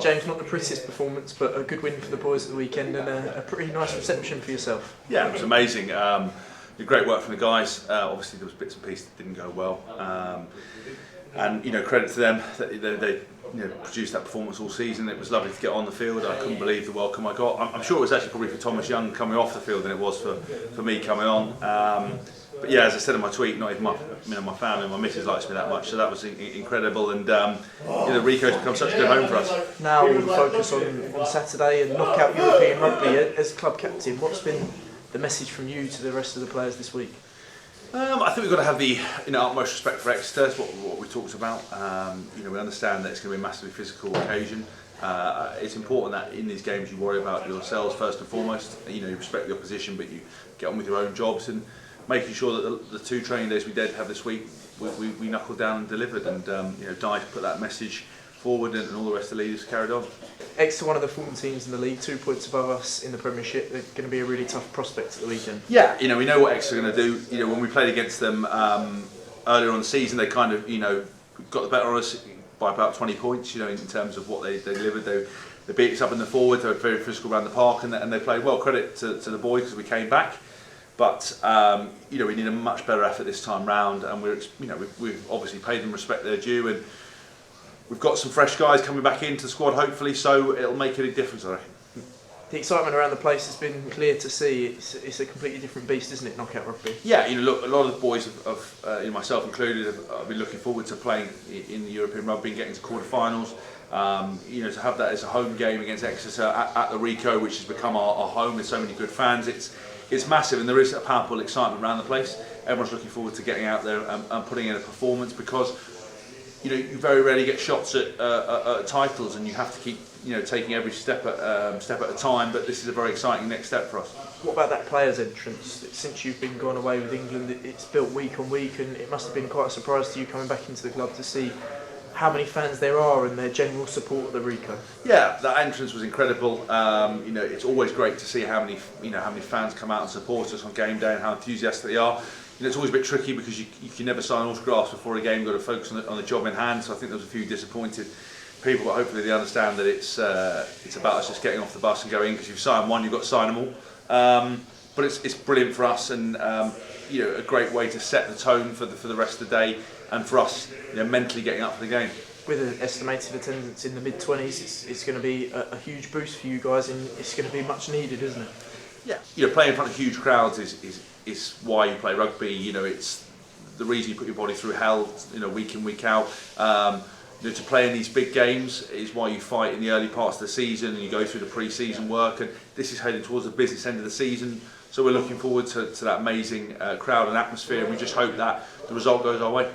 James, not the prettiest performance, but a good win for the boys at the weekend and a pretty nice reception for yourself. Yeah, it was amazing. Great work from the guys. Obviously, there was bits and pieces that didn't go well, and credit to them that they produced that performance all season. It was lovely to get on the field. I couldn't believe the welcome I got. I'm sure it was actually probably for Thomas Young coming off the field than it was for me coming on. But yeah, as I said in my tweet, not even my family, my missus likes me that much, so that was incredible. And Ricoh's become such a good home for us. Now we'll focus on Saturday and knockout European rugby. As club captain, what's been the message from you to the rest of the players this week? I think we've got to have the utmost respect for Exeter. That's what we talked about. We understand that it's going to be a massively physical occasion. It's important that in these games you worry about yourselves first and foremost. You respect the opposition, but you get on with your own jobs and making sure that the 2 training days we did have this week, we knuckled down and delivered, and Di put that message forward, and all the rest of the leaders carried on. Exeter, one of the form teams in the league, 2 points above us in the Premiership. They're going to be a really tough prospect at the weekend. Yeah, we know what Exeter are going to do. When we played against them earlier on the season, they kind of got the better on us by about 20 points. In terms of what they delivered, they beat us up in the forward. They were very physical around the park, and they played well. Credit to the boys because we came back. But we need a much better effort this time round, and we've obviously paid them respect their due, and we've got some fresh guys coming back into the squad hopefully, so it'll make a big difference, I reckon. The excitement around the place has been clear to see. It's a completely different beast, isn't it, knockout rugby? Yeah, look, a lot of the boys, myself included, have been looking forward to playing in the European rugby and getting to quarterfinals. To have that as a home game against Exeter at the Ricoh, which has become our home with so many good fans, it's massive, and there is a palpable excitement around the place. Everyone's looking forward to getting out there and putting in a performance, because you very rarely get shots at titles, and you have to keep taking every step at a time. But this is a very exciting next step for us. What about that players' entrance? Since you've been gone away with England, it's built week on week, and it must have been quite a surprise to you coming back into the club to see how many fans there are and their general support of the Ricoh. Yeah, that entrance was incredible. It's always great to see how many fans come out and support us on game day and how enthusiastic they are. It's always a bit tricky because you can never sign autographs before a game. You've got to focus on the job in hand. So I think there was a few disappointed people, but hopefully they understand that it's about us just getting off the bus and going in, because you've signed one, you've got to sign them all. But it's brilliant for us, and a great way to set the tone for the rest of the day, and for us mentally getting up for the game. With an estimated attendance in the mid-20s, it's going to be a huge boost for you guys, and it's going to be much needed, isn't it? Yeah. Playing in front of huge crowds is why you play rugby. It's the reason you put your body through hell, week in, week out. To play in these big games is why you fight in the early parts of the season, and you go through the pre-season work, and this is heading towards the business end of the season. So we're looking forward to that amazing crowd and atmosphere, and we just hope that the result goes our way.